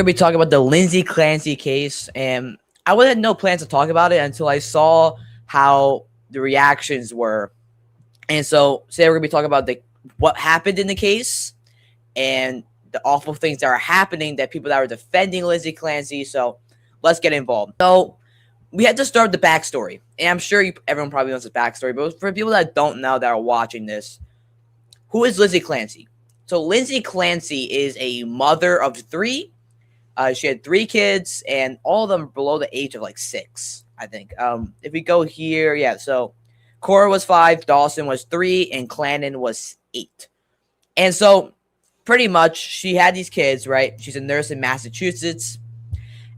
We're going to be talking about the Lindsey Clancy case, and I would have no plans to talk about it until I saw how the reactions were. And so today we're going to be talking about what happened in the case and the awful things that are happening, that people that are defending Lindsey Clancy. So let's get involved. So we had to start with the backstory, and I'm sure everyone probably knows the backstory, but for people that don't know that are watching this, who is Lindsey Clancy? So Lindsey Clancy is a mother of three. She had 3 kids, and all of them below the age of like 6, I think. If we go here, yeah, so Cora was 5, Dawson was 3, and Clannon was 8. And so pretty much she had these kids, right? She's a nurse in Massachusetts,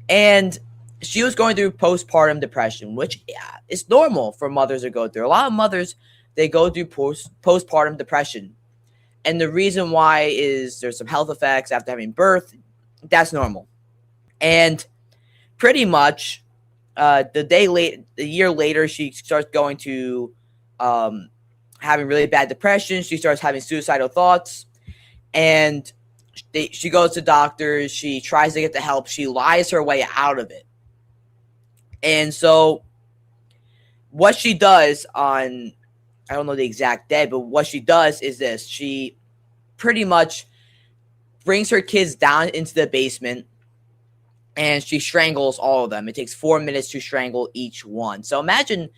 and she was going through postpartum depression, which is normal for mothers to go through. A lot of mothers, they go through postpartum depression. And the reason why is there's some health effects after having birth. That's normal. And pretty much the year later, she starts going to having really bad depression. She starts having suicidal thoughts. And she goes to doctors. She tries to get the help. She lies her way out of it. And so what she does on, I don't know the exact day, but what she does is this. She pretty much brings her kids down into the basement, and she strangles all of them. It takes 4 minutes to strangle each one. So imagine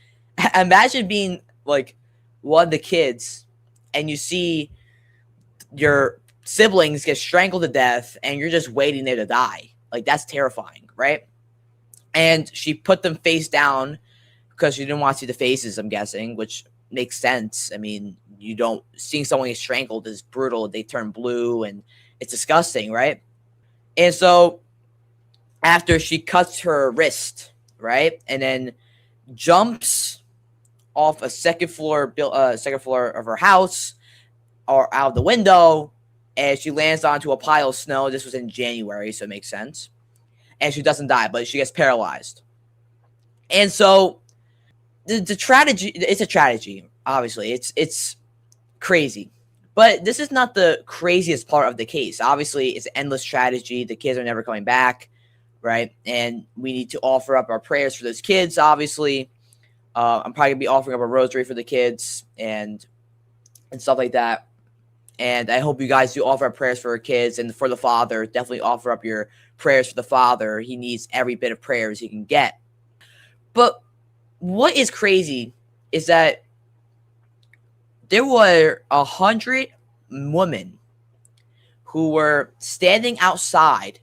being like one of the kids, and you see your siblings get strangled to death, and you're just waiting there to die. Like, that's terrifying, right? And she put them face down because she didn't want to see the faces, I'm guessing, which makes sense. I mean, seeing someone get strangled is brutal. They turn blue, and it's disgusting, right? And so after she cuts her wrist, right, and then jumps off a second floor of her house or out of the window, and she lands onto a pile of snow. This was in January, so it makes sense. And she doesn't die, but she gets paralyzed. And so the tragedy, it's a tragedy, obviously. It's crazy. But this is not the craziest part of the case. Obviously, it's an endless tragedy. The kids are never coming back, right? And we need to offer up our prayers for those kids, obviously. I'm probably going to be offering up a rosary for the kids and stuff like that. And I hope you guys do offer up prayers for our kids and for the father. Definitely offer up your prayers for the father. He needs every bit of prayers he can get. But what is crazy is that there were 100 women who were standing outside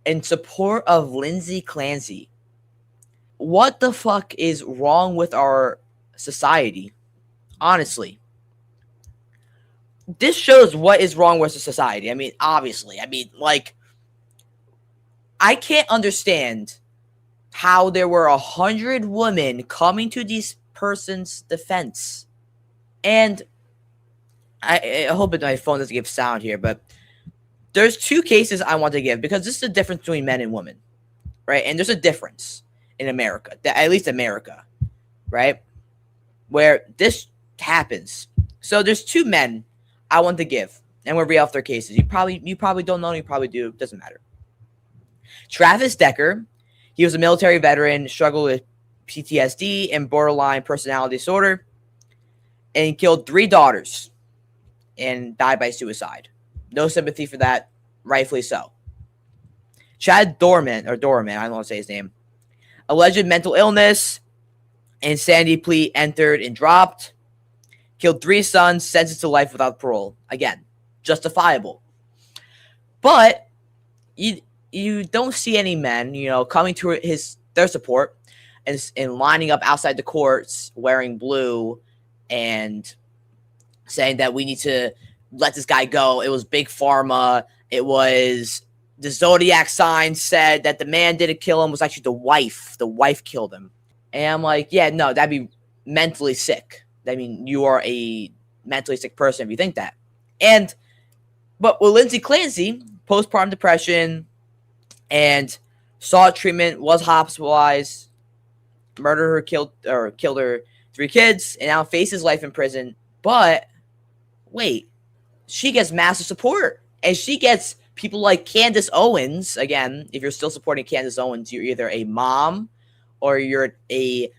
in support of Lindsey Clancy. What the fuck is wrong with our society? Honestly. This shows what is wrong with the society. I mean, obviously. I mean, like, I can't understand how there were 100 women coming to this person's defense. And I hope that my phone doesn't give sound here, but there's 2 cases I want to give, because this is the difference between men and women, right? And there's a difference in America, at least America, right, where this happens. So there's 2 men I want to give, and we'll read off their cases. You probably don't know, you probably do, doesn't matter. Travis Decker, he was a military veteran, struggled with PTSD and borderline personality disorder, and he killed 3 daughters and died by suicide. No sympathy for that, rightfully so. Chad Dorman, I don't know how to say his name. Alleged mental illness, insanity plea entered and dropped. Killed 3 sons, sentenced to life without parole. Again, justifiable. But you don't see any men, coming to their support and lining up outside the courts wearing blue and saying that we need to let this guy go. It was Big Pharma. It was the Zodiac sign said that the man didn't kill him. It was actually the wife. The wife killed him. And I'm like, yeah, no, that'd be mentally sick. I mean, you are a mentally sick person if you think that. But with Lindsey Clancy, postpartum depression and sought treatment, was hospitalized, murdered her, killed her 3 kids, and now faces life in prison. But wait, she gets massive support, and she gets people like Candace Owens, again, if you're still supporting Candace Owens, you're either a mom or you're a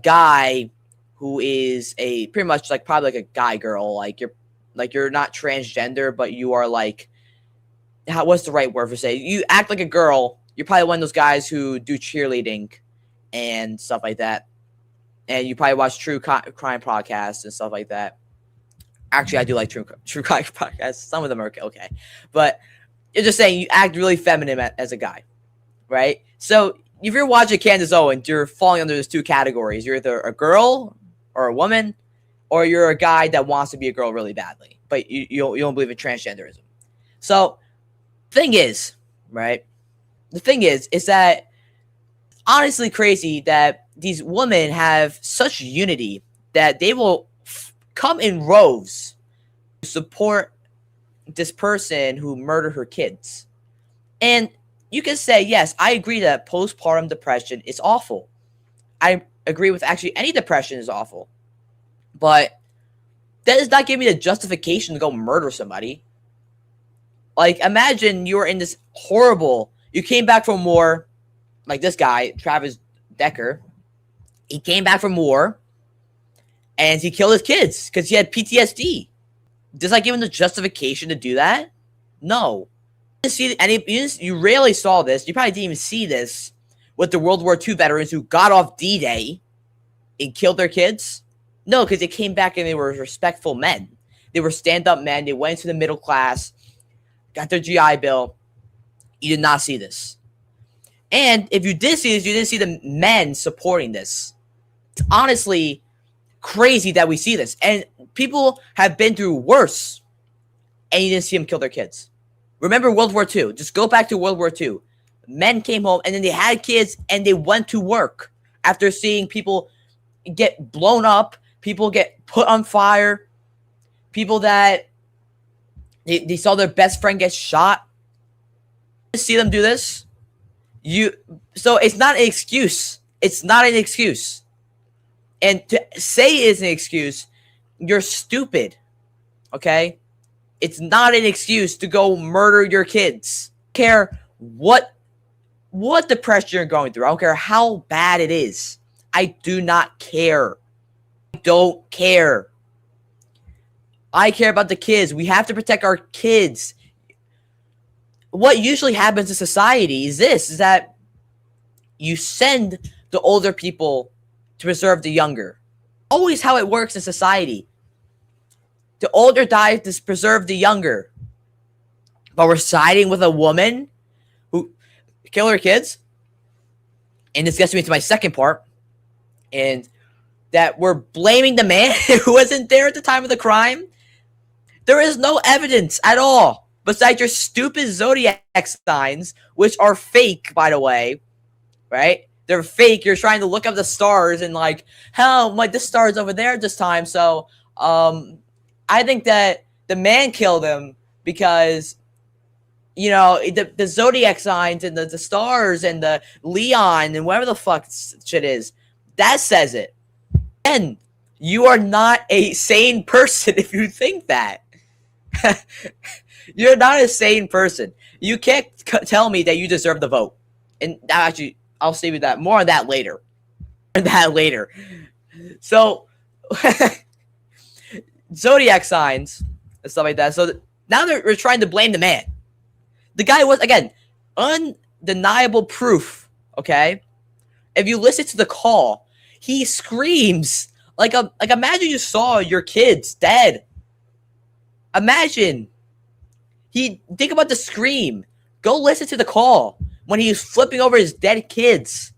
guy who is a pretty much like probably like a guy girl. Like you're not transgender, but you are like, what's the right word for say? You act like a girl. You're probably one of those guys who do cheerleading and stuff like that. And you probably watch true crime podcasts and stuff like that. Actually, I do like true crime podcasts. Some of them are okay. But you're just saying you act really feminine as a guy, right? So if you're watching Candace Owens, you're falling under those two categories. You're either a girl or a woman, or you're a guy that wants to be a girl really badly, but you don't believe in transgenderism. So thing is, right? The thing is that honestly crazy that these women have such unity that they will come in rows to support this person who murdered her kids. And you can say, yes, I agree that postpartum depression is awful. I agree with actually any depression is awful. But that does not give me the justification to go murder somebody. Like, imagine you were in this horrible, you came back from war, like this guy, Travis Decker. He came back from war, and he killed his kids because he had PTSD. Does that give him the justification to do that? No. You rarely saw this. You probably didn't even see this with the World War II veterans who got off D-Day and killed their kids. No, because they came back and they were respectful men. They were stand-up men. They went to the middle class, got their GI Bill. You did not see this. And if you did see this, you didn't see the men supporting this. It's honestly crazy that we see this. And people have been through worse, and you didn't see them kill their kids. Remember World War II. Just go back to World War II. Men came home, and then they had kids, and they went to work after seeing people get blown up, people get put on fire, people that they saw their best friend get shot. You see them do this? So it's not an excuse. It's not an excuse. And to say it's an excuse, you're stupid. Okay? It's not an excuse to go murder your kids. I don't care what depression you're going through. I don't care how bad it is. I do not care. I don't care. I care about the kids. We have to protect our kids. What usually happens in society is that you send the older people to preserve the younger. Always how it works in society. The older die to preserve the younger. But we're siding with a woman who killed her kids. And this gets me to my second part. And that we're blaming the man who wasn't there at the time of the crime. There is no evidence at all besides your stupid zodiac signs, which are fake, by the way, right? They're fake. You're trying to look up the stars and like, hell, this star is over there this time. So, I think that the man killed him because, the zodiac signs and the stars and the Leon and whatever the fuck shit is, that says it. And you are not a sane person if you think that. You're not a sane person. You can't tell me that you deserve the vote. And actually, I'll save you that. More on that later. So, zodiac signs and stuff like that. So now we're trying to blame the man. The guy was, again, undeniable proof, okay? If you listen to the call, he screams. Like imagine you saw your kids dead. Imagine. Think about the scream. Go listen to the call when he was flipping over his dead kids.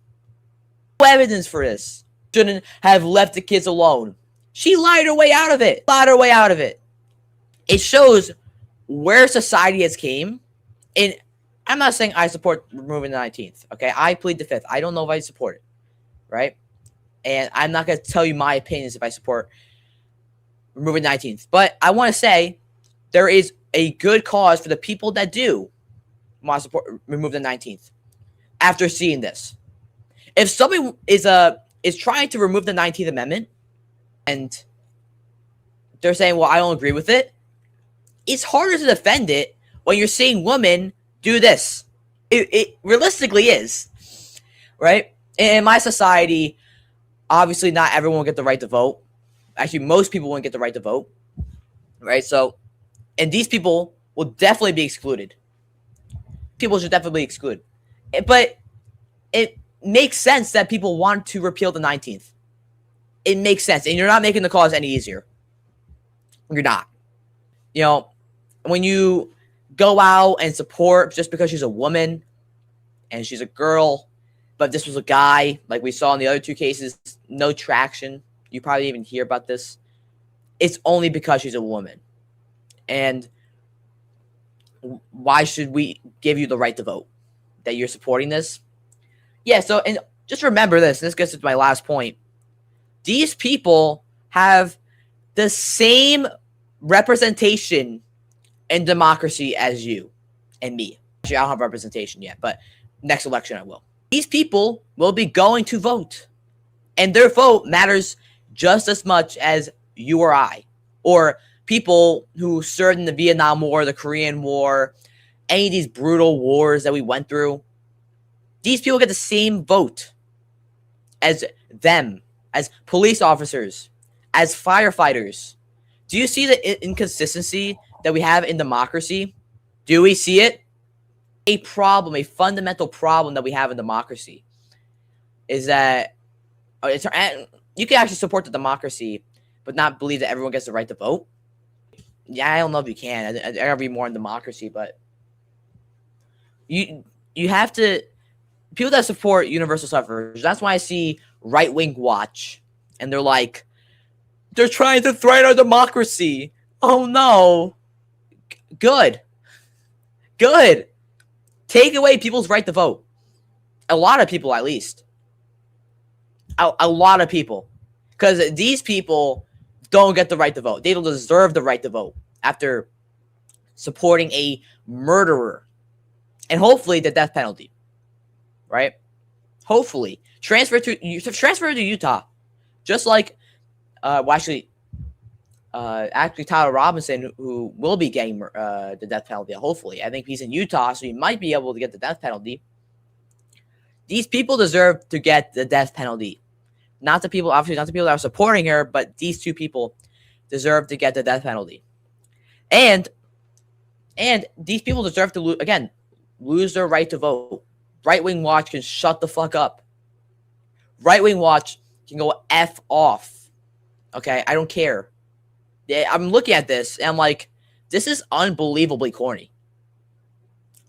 No evidence for this. Shouldn't have left the kids alone. She lied her way out of it. It shows where society has came. And I'm not saying I support removing the 19th. Okay, I plead the 5th. I don't know if I support it. Right? And I'm not going to tell you my opinions if I support removing the 19th. But I want to say there is a good cause for the people that do want to support remove the 19th after seeing this. If somebody is trying to remove the 19th Amendment and they're saying, well, I don't agree with it, it's harder to defend it when you're seeing women do this. It realistically is, right? In my society, obviously not everyone will get the right to vote. Actually, most people won't get the right to vote, right? So, and these people will definitely be excluded. People should definitely be excluded. But it makes sense that people want to repeal the 19th. It makes sense. And you're not making the cause any easier. You're not. You know, when you go out and support just because she's a woman and she's a girl, but this was a guy, like we saw in the other two cases, no traction. You probably even hear about this. It's only because she's a woman. And why should we give you the right to vote? That you're supporting this? Yeah, so, and just remember this, and this gets to my last point. These people have the same representation in democracy as you and me. Actually, I don't have representation yet, but next election I will. These people will be going to vote, and their vote matters just as much as you or I, or people who served in the Vietnam War, the Korean War, any of these brutal wars that we went through. These people get the same vote as them, as police officers, as firefighters. Do you see the inconsistency that we have in democracy? Do we see it? A problem, a fundamental problem that we have in democracy is that you can actually support the democracy but not believe that everyone gets the right to vote. Yeah, I don't know if you can. I gotta be more in democracy, but you have to. People that support universal suffrage, that's why I see right-wing watch, and they're like, they're trying to threaten our democracy. Oh no. Good. Take away people's right to vote. A lot of people, at least. A lot of people. Because these people don't get the right to vote. They don't deserve the right to vote after supporting a murderer. And hopefully the death penalty. Right? Hopefully. Transfer to Utah. Just like, actually Tyler Robinson, who will be getting the death penalty, hopefully. I think he's in Utah, so he might be able to get the death penalty. These people deserve to get the death penalty. Not the people, obviously, not the people that are supporting her, but these two people deserve to get the death penalty. And these people deserve to, lose their right to vote. Right-wing watch can shut the fuck up. Right-wing watch can go F off. Okay? I don't care. I'm looking at this, and I'm like, this is unbelievably corny.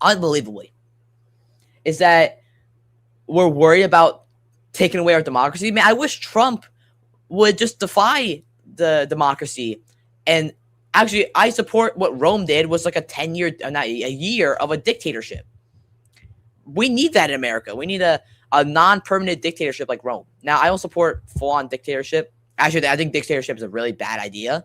Unbelievably. Is that we're worried about taking away our democracy? Man, I wish Trump would just defy the democracy. And actually, I support what Rome did, was like a year of a dictatorship. We need that in America. We need a non-permanent dictatorship like Rome. Now, I don't support full-on dictatorship. Actually, I think dictatorship is a really bad idea.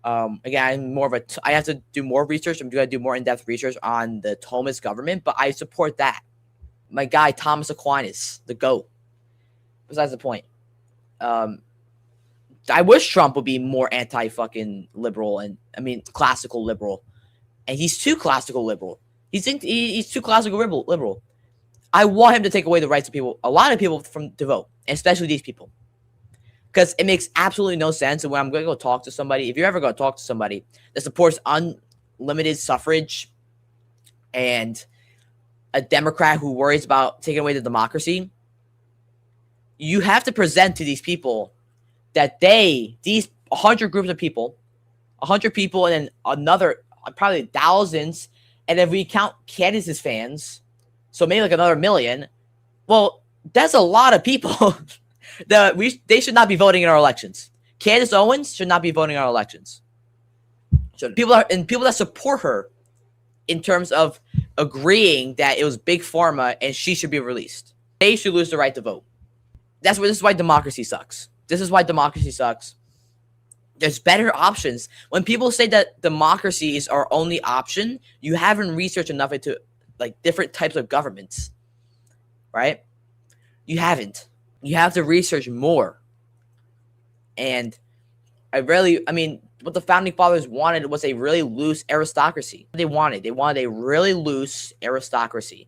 Again, I have to do more research. I'm going to do more in-depth research on the Thomist government, but I support that. My guy, Thomas Aquinas, the GOAT. Besides the point. I wish Trump would be more anti-fucking liberal classical liberal. And he's too classical liberal. He's too classical liberal. I want him to take away the rights of people, a lot of people, to vote, especially these people. Because it makes absolutely no sense. And when I'm going to go talk to somebody, if you're ever going to talk to somebody that supports unlimited suffrage and a Democrat who worries about taking away the democracy, you have to present to these people that these 100 groups of people, 100 people, and then another, probably thousands, and if we count Candace's fans, so maybe like another million, well, that's a lot of people that they should not be voting in our elections. Candace Owens should not be voting in our elections. So people that support her in terms of agreeing that it was big pharma and she should be released. They should lose the right to vote. This is why democracy sucks. This is why democracy sucks. There's better options. When people say that democracy is our only option, you haven't researched enough into like different types of governments, right? You haven't. You have to research more. And what the founding fathers wanted was a really loose aristocracy. They wanted a really loose aristocracy.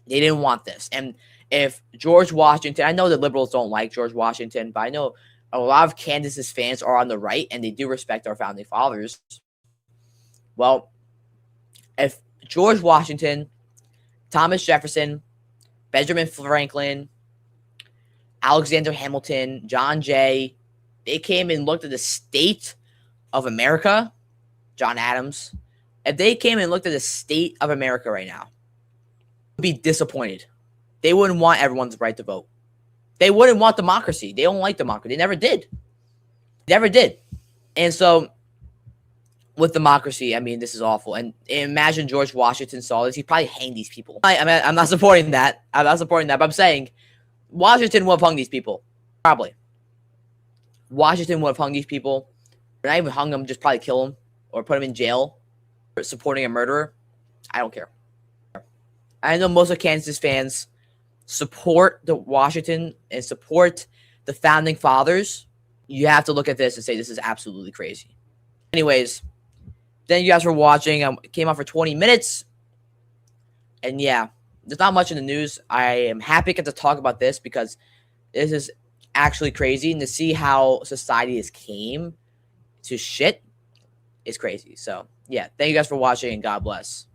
They didn't want this. And if George Washington, I know the liberals don't like George Washington, but I know a lot of Kansas's fans are on the right and they do respect our founding fathers. Well, if George Washington, Thomas Jefferson, Benjamin Franklin, Alexander Hamilton, John Jay, they came and looked at the state of America, John Adams, if they came and looked at the state of America right now, would be disappointed. They wouldn't want everyone's right to vote. They wouldn't want democracy. They don't like democracy. They never did. Never did. And so with democracy, I mean, this is awful. And imagine George Washington saw this. He'd probably hang these people. I mean, I'm not supporting that. I'm not supporting that. But I'm saying Washington would have hung these people. Probably. Washington would have hung these people. Or not even hung them, just probably kill them. Or put them in jail for supporting a murderer. I don't care. I know most of Kansas fans support the Washington and support the founding fathers. You have to look at this and say this is absolutely crazy. Anyways, thank you guys for watching. I came out for 20 minutes. And yeah, there's not much in the news. I am happy to get to talk about this because this is actually crazy. And to see how society has came to shit is crazy. So yeah, thank you guys for watching and God bless.